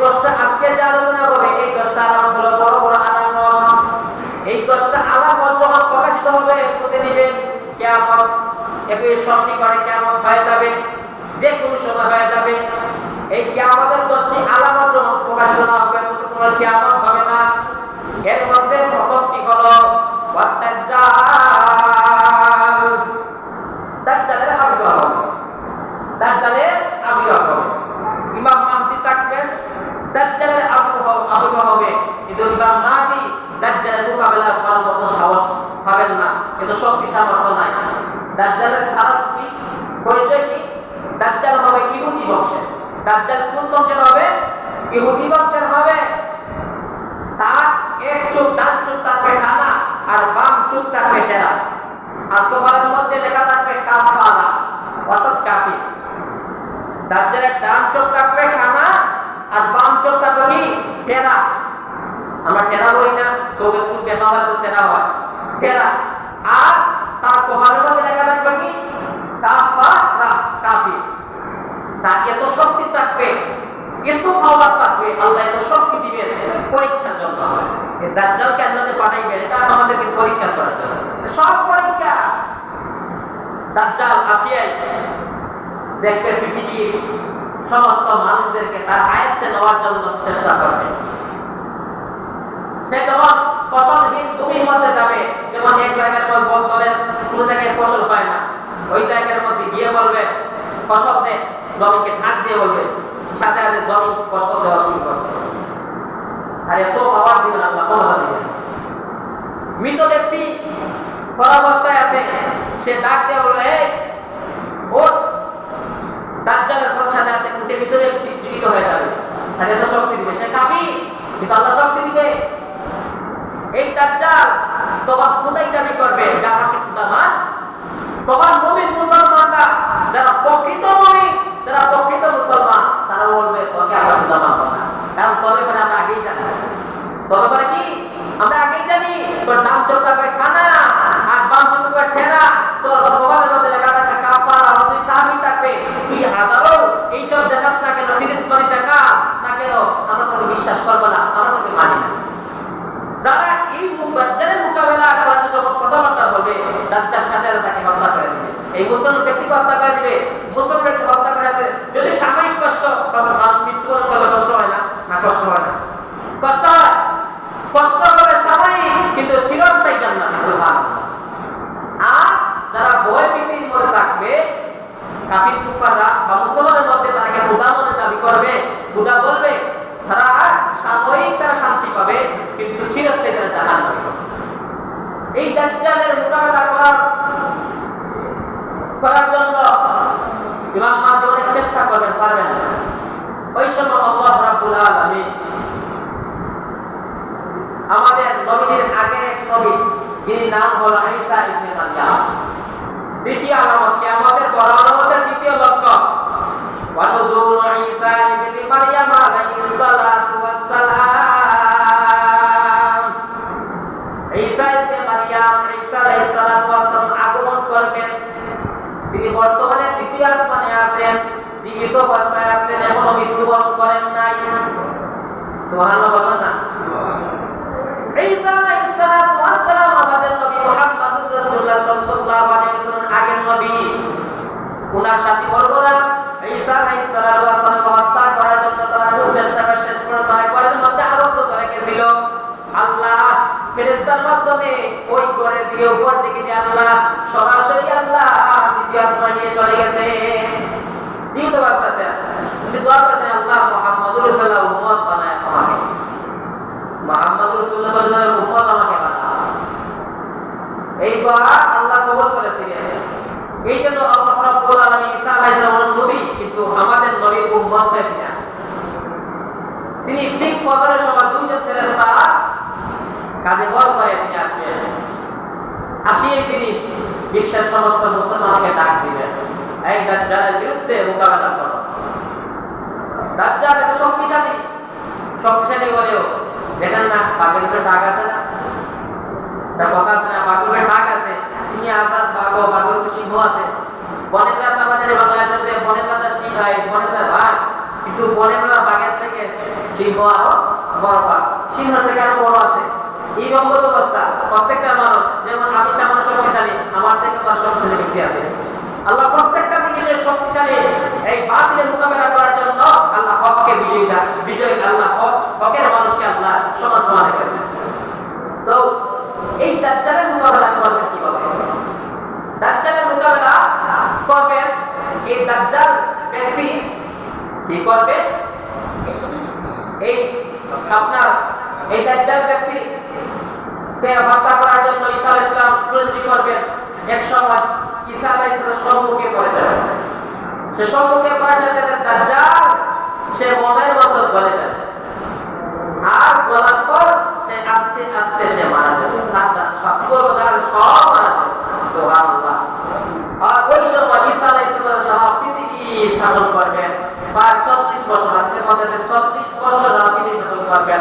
দশটা আজকে যে আলোচনা হবে এই দশটা আলামত হলো বড় বড় আলামত। এই দশটা আলামত যখন প্রকাশিত হবে প্রতিদিন কিয়ামত একই স্বপ্নি করে কিয়ামত হয়ে যাবে, যে কোনো সময় হয়ে যাবে। এই কিয়ামতের 10টি আলামত যখন প্রকাশিত না হবে ততক্ষণ কিয়ামত হবে না। এর মধ্যে প্রথমটি হলো দাজ্জাল। দাজ্জালের আবির্ভাব হবে। দাজ্জালের আবির্ভাব হবে। ইমাম মাহদী থাকবেন, দাজ্জালের আবির্ভাব হবে। কিন্তু ইমাম মাহদী দাজ্জালের মোকাবেলা করার মতো সাহস পাবেন না, কিন্তু শক্তি সামর্থ্য নাই। দাজ্জালের কারণ কি, পরিচয় কি? দাজ্জাল হবে ইহুদি বংশের। দাজ্জাল কোন বংশের হবে? ইহুদি বংশের হবে। তার এক চোখ, ডান চোখ থাকবে কানা আর বাম চোখ থাকবে টেরা। আর কপালের মধ্যে লেখা থাকবে কাফারা, অর্থাৎ কাফির। দাজ্জালের ডান চোখ থাকবে কানা আর বাম চোখ থাকবে কি? টেরা। আমরা টেরা বলি না, চোখের চোখ দেখা হয় তো টেরা হয়, টেরা। আর তার কপালের মধ্যে লেখা থাকবে কি? কাফারা, কাফির। তার এত শক্তি থাকবে, এত পাওয়ার থাকবে, আল্লাহ এত শক্তি দিবেন পরীক্ষার জন্য। এই দাজ্জালকে আল্লাহ পাঠাইবেন এটা আমাদেরকে পরীক্ষা করার জন্য। সব পরীক্ষা। দাজ্জাল আসিয়া দেখবে পৃথিবীর সমস্ত মানুষদেরকে তার আয়ত্তে নেওয়ার জন্য চেষ্টা করবে। সে যখন ফসলহীন ভূমির মধ্যে যাবে, যেমন এক জায়গার পর বল করেন কোনো জায়গায় ফসল পায় না, ওই জায়গার মধ্যে গিয়ে বলবে ফসল দে, জমিকে ঢাক দিয়ে বলবে, সাথে সাথে জমি ফসল দেওয়া শুরু করবে। আর এত পাওয়ার দিবেন আল্লাহ, ক্ষমতা দিবেন। মৃত ব্যক্তি অবস্থায় আছে, সে ডাক দিয়ে বলবে এই ওঠ। দাজ্জালের সাথে সাথে উঠে মৃত ব্যক্তি জীবিত হয়ে যাবে। তার এত শক্তি দিবে, সে কাফি কিন্তু আল্লাহ শক্তি দিবে। এই দাজ্জাল তোমার খোদাই দাবি করবে, যাহাকে খোদামান। তোমার মুমিন মুসলমানরা যারা প্রকৃত মুমিন, যারা প্রকৃত মুসলমান, তারা বলবে তোকে আল্লাহ খোদামান হবে না, কারণ তোর ব্যাপারে আমরা আগেই জানি। তোর ব্যাপারে কি আমরা আগেই জানি? তোর নাম চলতে হবে কানা আর বাম চলতে হবে ঠেরা। তোর কপালের মধ্যে লেখা থাকবে কাফারা, তুই কাফির থাকবে। তুই হাজারো এইসব দেখাস না কেন, 30 পানি দেখাস না কেন, আমরা তোকে বিশ্বাস করবো না, আমরা তোকে মানি না। যারা এই দাজ্জালের মোকাবেলা করার জন্য কথাবার্তা বলবে, দাজ্জাল সাথে তাকে হত্যা করে দিবে। এই মুসলমান ব্যক্তিকে হত্যা করে দিবে, মুসলমান ব্যক্তি হত্যা করে দিবে। যদি সাময়িক কষ্ট, মানুষ মৃত্যুবরণ করলে কষ্ট হয় না? না, কষ্ট হয় না, কষ্ট হয়। কষ্ট হবে সাময়িক, কিন্তু চিরস্থায়ী জান্নাত। সুবহানাল্লাহ। আর যারা ভয় ভীতির মধ্যে থাকবে, কাফির কুফাররা বা মুসলমানের মধ্যে তাকে খোদা মনে দাবি করবে, খোদা বলবে, তারা সাময়িক তারা শান্তি পাবে, কিন্তু চিরস্থায়ী তারা জাহান্নামে যাবে। এই দাজ্জালের মোকাবেলা করার জন্য ইমাম মাহদী অনেক চেষ্টা করবেন, পারবেন না। ওই সময় আল্লাহ রাব্বুল আলামিন আমাদের নবীর আগের এক নবী, যিনি নাম হলো ঈসা ইবনে মারইয়াম। দ্বিতীয় আলামত, কিয়ামতের বড় আলামতের দ্বিতীয় লক্ষণ ওয়া নুজুল ঈসা ইবনে মারইয়াম আলাইহিস সালাতু ওয়াস সালাম। ঈসা ইবনে মারইয়াম, ঈসা আলাইহিস সালাতু ওয়াস সালাম আগমন করবেন। তিনি বর্তমানে দ্বিতীয় আসমানে আছেন, জীবিত অবস্থায় আছেন, এখনো মৃত্যুবরণ করেন নাই। সুবহানাল্লাহ বলেন না? ঈসা আলাইহিস সালাতু ওয়াস সালাম আমাদের নবী মুহাম্মদুর রাসূলুল্লাহ সাল্লাল্লাহু আলাইহি ওয়াসাল্লাম আগের নবী। ওনার সাথী বর্গরা ঈসা আলাইহিস সালাতু ওয়াস সালাম হত্যা করার জন্য তারা খুব চেষ্টা করে, শেষ পর্যন্ত তারা ঘরের মধ্যে আবদ্ধ করে গেছিল। আল্লাহ ফেরেশতার মাধ্যমে ওই ঘরের দিকে, উপর দিকে যে আল্লাহ সরাসরি আল্লাহ দ্বিতীয় আসমানে নিয়ে চলে গেছে। জীবিত অবস্থাতে তিনি দোয়া করেছেন, আল্লাহ মুহাম্মদুর রাসূলুল্লাহ উম্মত বানায় আমাকে, মুহাম্মদুর রাসূলুল্লাহ সাল্লাল্লাহু আলাইহি ওয়াসাল্লাম উম্মত আমাকে বানায়। এই দোয়া আল্লাহ কবুল করেছিলেন। এই জন্য আল্লাহ রাব্বুল আলামিন ঈসা আলাইহিস সালাম নবী, কিন্তু আমাদের নবীর উম্মত হয়ে তিনি আসেন। তিনি ঠিক ফজরের সময় দুইজন ফেরেশতা কাঁধে বর করে তিনি আসবেন। আসিয়ে তিনি বিশ্বের সমস্ত মুসলমানকে ডাক দিবেন, এই দাজ্জালের বিরুদ্ধে মোকাবেলা করো। দাজ্জাল এত শক্তিশালী, শক্তিশালী হলেও দেখেন না বাঘের উপরে ডাক আছে না, তার কথা আছে না, বাঘের উপরে ডাক আছে। তিনি আজাদ বাঘ, বাঘের উপরে সিংহ আছে। বনের রাত আমাদের বাংলাদেশের বনের রাতা সিংহ হয়, বনের রাত বাঘ, কিন্তু বনের রাত বাঘের থেকে সিংহ আরো বড় পাক, সিংহ থেকে আরো বড় আছে। এই রকম অবস্থা প্রত্যেকটা মানব, যেমন আমি সামান্য শক্তিশালী, আমার থেকে তো শক্তিশালী ব্যক্তি আছে। আল্লাহ প্রত্যেকটা জিনিসের শক্তিশালী। এই বাতিলের মোকাবেলা করার জন্য আল্লাহ হককে বিজয়ী আল্লাহ হকের মানুষকে আল্লাহ সমান সমান রেখেছেন। তো এই দাজ্জালের মোকাবেলা করবেন কিভাবে? দাজ্জালের মোকাবেলা করবেন, এই দাজ্জাল ব্যক্তি কি করবে? এই আপনার এই দাজ্জাল ব্যক্তি হত্যা করার জন্য ঈসা আলাইহিস সালাম চুরি করবেন। এক সময় ঈসা আলাইহিস সালাম সম্মুখে পড়ে যাবে। সে সম্মুখে পড়ে যাবে, দাজ্জাল সে মনের মতো গলে যাবে, আর গলার পর সে আস্তে আস্তে সে মারা যাবে। তার সব মারা যাবে। সুবহানাল্লাহ। আর ওই সময় ঈসা আলাইহিস সালাম সারা পৃথিবীর শাসন করবেন। প্রায় 40 বছর আছে, 40 বছর পৃথিবী শাসন করবেন।